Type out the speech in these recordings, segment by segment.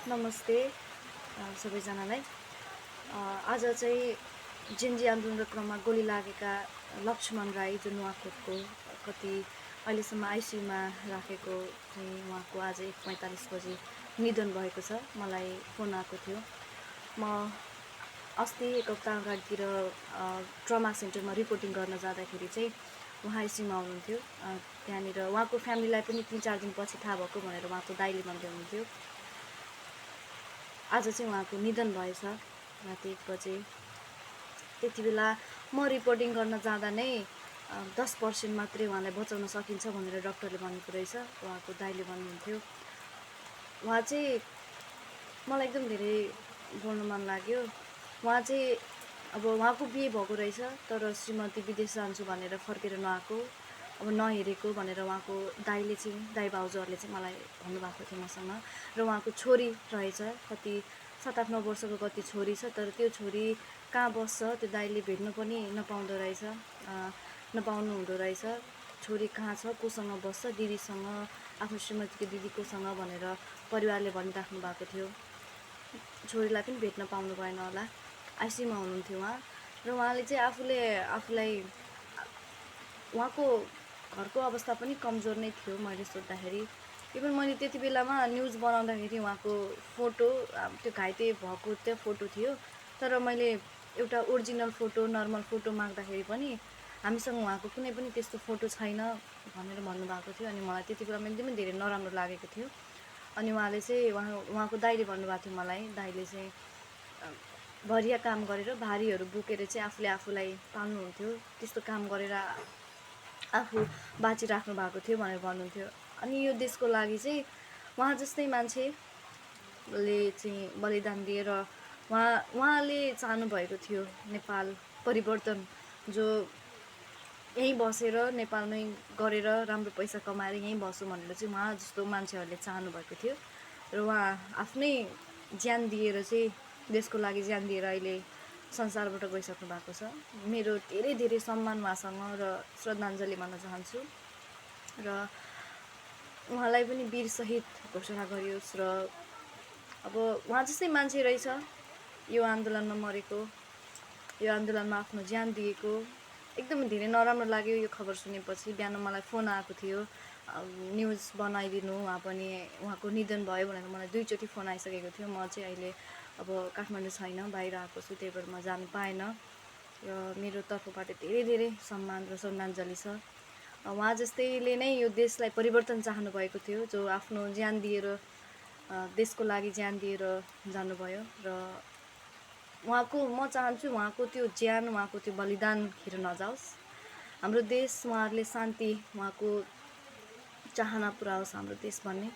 नमस्ते सबैजनालाई। आज चाहिँ जेन्जी आन्दोलनको क्रममा गोली लागेका लक्ष्मण राई जो नुवाकोटको कति अहिलेसम्म आइसियुमा राखेको चाहिँ उहाँको आज 1:45 बजे निधन भएको छ। मलाई फोन आएको थियो। म अस्ति एक हप्ता अगाडितिर ट्रमा सेन्टरमा रिपोर्टिङ गर्न जाँदाखेरि चाहिँ उहाँ आइसियुमा हुनुहुन्थ्यो। त्यहाँनिर उहाँको फ्यामिलीलाई पनि 3-4 दिनपछि थाहा भएको भनेर उहाँको दाइले भन्दै हुनुहुन्थ्यो। आज चाहिँ उहाँको निधन भएछ राति 1 बजे। त्यति बेला म रिपोर्टिङ गर्न जाँदा नै 10% मात्रै उहाँलाई बचाउन सकिन्छ भनेर डक्टरले भनेको रहेछ। उहाँको दाइले भन्नुहुन्थ्यो। उहाँ चाहिँ मलाई एकदम धेरै बोल्न मन लाग्यो। उहाँ चाहिँ अब उहाँको बिहे भएको रहेछ, तर श्रीमती विदेश जान्छु भनेर फर्केर नआएको, अब नहेरेको भनेर उहाँको दाइले चाहिँ दाइ भाउजूहरूले चाहिँ मलाई भन्नुभएको थियो मसँग। र उहाँको छोरी रहेछ, कति 7-8-9 वर्षको कति छोरी छ, तर त्यो छोरी कहाँ बस्छ त्यो दाइले भेट्न पनि नपाउँदो रहेछ, नपाउनु हुँदो रहेछ। छोरी कहाँ छ, कोसँग बस्छ, दिदीसँग, आफ्नो श्रीमतीको दिदी कोसँग भनेर परिवारले भनिराख्नु भएको थियो। छोरीलाई पनि भेट्न पाउनु भएन होला, आइसियुमा हुनुहुन्थ्यो उहाँ। र उहाँले चाहिँ आफूलाई उहाँको घरको अवस्था पनि कमजोर नै थियो मैले सोद्धाखेरि। इभन मैले त्यति बेलामा न्युज बनाउँदाखेरि उहाँको फोटो, त्यो घाइते भएको त्यो फोटो थियो, तर मैले एउटा ओरिजिनल फोटो, नर्मल फोटो माग्दाखेरि पनि हामीसँग उहाँको कुनै पनि त्यस्तो फोटो छैन भनेर भन्नुभएको थियो। अनि मलाई त्यति बेलामा एकदमै धेरै नराम्रो लागेको थियो। अनि उहाँले चाहिँ उहाँको दाइले भन्नुभएको थियो मलाई, दाइले चाहिँ भरिया काम गरेर भारीहरू बोकेर चाहिँ आफूलाई पाल्नुहुन्थ्यो, त्यस्तो काम गरेर आफू बाँचिराख्नु भएको थियो भनेर भन्नुहुन्थ्यो। अनि यो देशको लागि चाहिँ उहाँ जस्तै मान्छेले चाहिँ बलिदान दिएर उहाँले चाहनुभएको थियो नेपाल परिवर्तन, जो यहीँ बसेर नेपालमै गरेर राम्रो पैसा कमाएर यहीँ बसौँ भनेर चाहिँ उहाँ जस्तो मान्छेहरूले चाहनुभएको थियो। र उहाँ आफ्नै ज्यान दिएर चाहिँ देशको लागि ज्यान दिएर अहिले संसारबाट गइसक्नु भएको छ। मेरो धेरै धेरै सम्मान उहाँसँग र श्रद्धाञ्जली भन्न चाहन्छु। र उहाँलाई पनि वीर शहीद घोषणा गरियोस्। र अब उहाँ जस्तै मान्छे रहेछ यो आन्दोलनमा मरेको, यो आन्दोलनमा आफ्नो ज्यान दिएको। एकदमै धेरै नराम्रो लाग्यो यो खबर सुनेपछि। बिहान मलाई फोन आएको थियो, न्युज बनाइदिनु, उहाँको निधन भयो भनेर मलाई 2 चोटि फोन आइसकेको थियो। म चाहिँ अहिले अब काठमाडौँ छैन, बाहिर आएको छु, त्यही भएर म जानु पाएन। र मेरो तर्फबाट धेरै धेरै सम्मान र श्रद्धाञ्जली छ। उहाँ जस्तैले नै यो देशलाई परिवर्तन चाहनुभएको थियो, जो आफ्नो ज्यान दिएर देशको लागि ज्यान दिएर जानुभयो। र म चाहन्छु उहाँको त्यो ज्यान, उहाँको त्यो बलिदान खेर नजाओस्। हाम्रो देश, उहाँहरूले शान्ति, उहाँको चाहना पुऱ्याओस् हाम्रो देश भन्ने।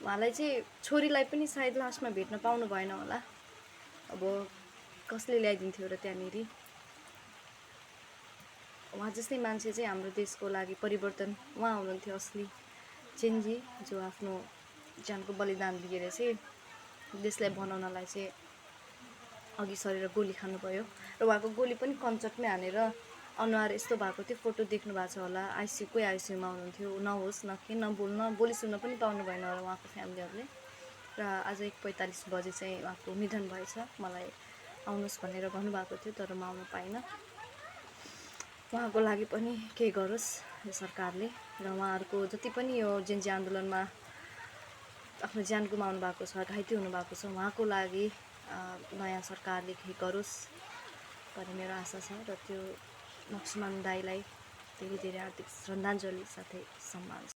उहाँलाई चाहिँ छोरीलाई पनि सायद लास्टमा भेट्न पाउनु भएन होला, अब कसले ल्याइदिन्थ्यो र त्यहाँनिर। उहाँ जस्तै मान्छे चाहिँ हाम्रो देशको लागि परिवर्तन उहाँ हुनुहुन्थ्यो, असली चेन्जी, जो आफ्नो ज्यानको बलिदान दिएर चाहिँ देशलाई बनाउनलाई चाहिँ अघि सरेर गोली खानुभयो। र उहाँको गोली पनि कञ्चटमै हानेर अनुहार यस्तो भएको थियो, फोटो देख्नु भएको छ होला। आइसियुमा हुनुहुन्थ्यो, नहोस् बोली सुन्न पनि पाउनु भएन होला उहाँको फ्यामिलीहरूले। र आज 1:45 बजे चाहिँ उहाँको निधन भएछ। मलाई आउनुहोस् भनेर भन्नुभएको थियो, तर म आउन पाइनँ। उहाँको लागि पनि केही गरोस् यो सरकारले। र उहाँहरूको जति पनि यो जेन्जी आन्दोलनमा आफ्नो ज्यान गुमाउनु भएको छ, घाइते हुनुभएको छ, उहाँको लागि नयाँ सरकारले केही गरोस् भन्ने मेरो आशा छ। र त्यो लक्ष्मण दाइलाई धेरै धेरै हार्दिक श्रद्धाञ्जली साथै सम्मान छ।